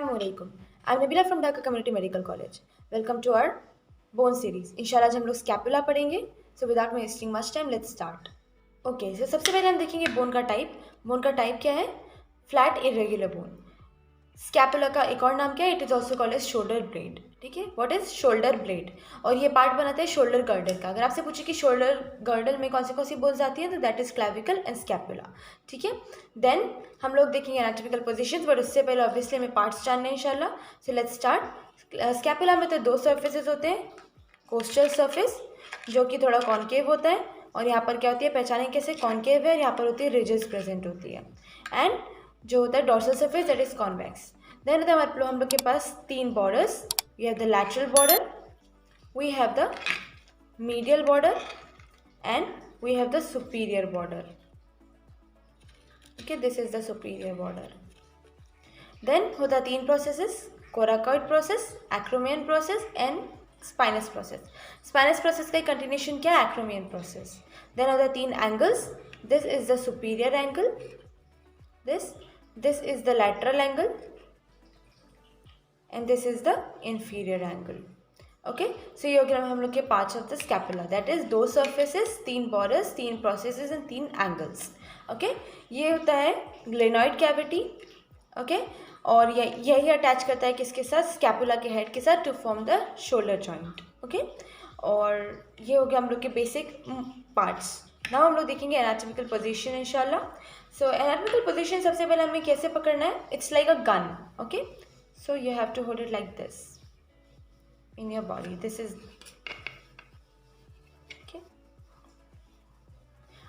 Assalamualaikum. I'm Nabila from Dhaka Community Medical College. Welcome to our bone series. इंशाल्लाह आज हम लोग scapula पढ़ेंगे. So without wasting much time, let's start. Okay, so सबसे पहले हम देखेंगे बोन का टाइप. बोन का टाइप क्या है? Flat irregular bone. स्कैपुला का एक और नाम क्या है? It is also called as shoulder blade. ठीक है, व्हाट इज शोल्डर ब्लेड? और ये पार्ट बनाता है शोल्डर गर्डल का. अगर आपसे पूछे कि शोल्डर गर्डल में कौन सी बोन्स आती है तो that is clavicle and scapula. ठीक है, देन हम लोग देखेंगे एनाटॉमिकल पोजीशंस, बट उससे पहले ऑब्वियसली हमें पार्ट्स जानने हैं इंशाल्लाह. So let's start. स्कैपुला में तो दो सर्फेसेस होते हैं. कोस्टल सर्फेस जो कि थोड़ा कॉन्केव होता है, और यहाँ पर क्या होती है, पहचाने कैसे कॉन्केव है, और यहाँ पर होती है रिजेस प्रेजेंट होती है. एंड जो होता है dorsal surface that is convex. Then होता है हम लोग के पास तीन borders. We have the lateral border, we have the medial border and we have the superior border. Okay, this is the superior border. Then होता है तीन processes, coracoid process, acromion process and spinous process. Spinous process का continuation क्या है? Acromion process. Then होता है तीन angles. This is the superior angle, this is the lateral angle and this is the inferior angle. Okay, so ये हो गया हम लोग के parts of the scapula. That is दो सर्फेसेस, तीन बॉर्डर्स, तीन प्रोसेसेस एंड तीन एंगल्स. ओके, ये होता है ग्लेनॉइड कैविटी. ओके, और यही अटैच करता है किसके साथ? स्कैपुला के हेड के साथ to form the shoulder joint. Okay, और ये हो गया हम लोग के बेसिक पार्ट्स. नाउ हम लोग देखेंगे एनाटॉमिकल पोजीशन इंशाल्लाह. सो एनाटॉमिकल पोजीशन सबसे पहले हमें कैसे पकड़ना है? It's like a gun. Okay, so you have to hold it like this in your body. This is okay.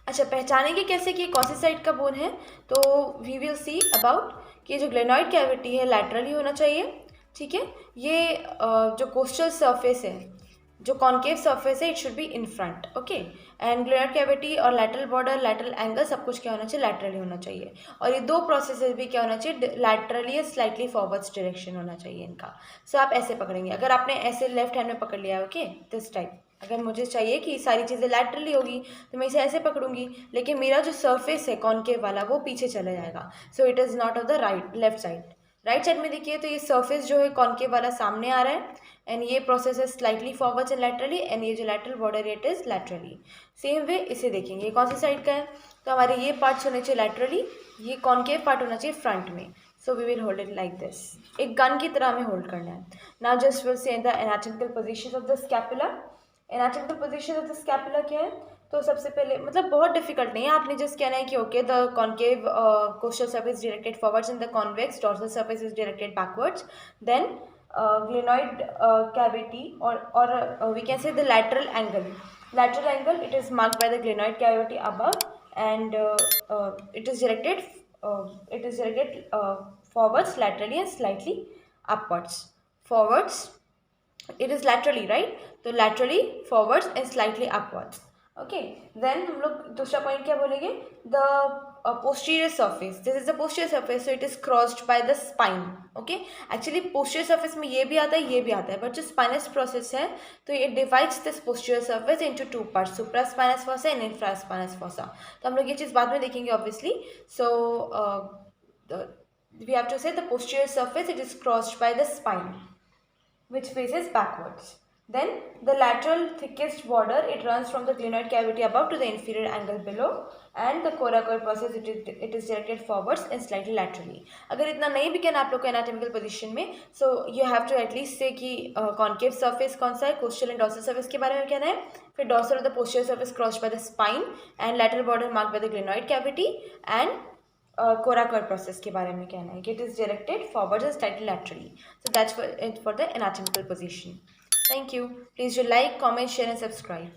अच्छा, पहचानेंगे कैसे कि कौन सी साइड का बोन है? तो वी विल सी अबाउट कि जो ग्लेनॉइड कैविटी है लैटरली होना चाहिए. ठीक है, ये जो कोस्टल सरफेस है, जो कॉन्केव सरफेस है, it should be in front. Okay, and glenoid cavity और लैटरल बॉर्डर, लैटरल एंगल, सब कुछ क्या होना चाहिए? लैटरली होना चाहिए. और ये दो प्रोसेसेस भी क्या होना चाहिए? लैटरली या स्लाइटली फॉरवर्ड्स डायरेक्शन होना चाहिए इनका. सो आप ऐसे पकड़ेंगे. अगर आपने ऐसे लेफ्ट हैंड में पकड़ लिया है, ओके, दिस टाइप. अगर मुझे चाहिए कि सारी चीज़ें लैटरली होगी तो मैं इसे ऐसे पकड़ूंगी, लेकिन मेरा जो सरफेस है कॉन्केव वाला वो पीछे चला जाएगा. So it is not of the left side. Right side में देखिए तो ये सरफेस जो है कॉन्केव वाला सामने आ रहा है, एंड ये प्रोसेस है slightly forwards and laterally, and ये जो lateral border it is laterally. Same way इसे देखेंगे, ये कौन सी साइड का है? तो हमारे ये पार्ट्स होने चाहिए लैटरली, ये कॉन्केव पार्ट होना चाहिए फ्रंट में. So we will hold it like this. एक गन की तरह हमें होल्ड करना है. Now just will say the anatomical positions of the scapula. Anatomical position of the scapula क्या है? तो सबसे पहले मतलब बहुत डिफिकल्ट नहीं है, आपने जस्ट कहना है कि okay the concave costal surface directed forwards and the convex dorsal surface is directed backwards. Then glenoid cavity or we can say the lateral angle it is marked by the glenoid cavity above, and it is directed forwards laterally and slightly upwards. Forwards it is laterally, right? तो laterally, forwards and slightly upwards. Okay, then हम लोग दूसरा point क्या बोलेंगे? The posterior surface, this is the posterior surface, so it is crossed by the spine. Okay, actually posterior surface में ये भी आता है, ये भी आता है, but जो spinous process है तो it divides this posterior surface into two parts, supraspinous fossa and infraspinous fossa. तो हम लोग ये चीज़ बाद में देखेंगे obviously. So we have to say the posterior surface it is crossed by the spine which faces backwards. Then the lateral thickest border it runs from the glenoid cavity above to the inferior angle below, and the coracoid process it is directed forwards and slightly laterally. अगर इतना नहीं भी कहना आप लोग को anatomical position में, so you have to at least say कि concave surface कौन सा है, coastal and dorsal surface के बारे में कहना है. फिर dorsal of the posterior surface crossed by the spine and lateral border marked by the glenoid cavity, and coracoid process के बारे में कहना है कि it is directed forwards and slightly laterally. So that's for the anatomical position. Thank you. Please do like, comment, share and subscribe.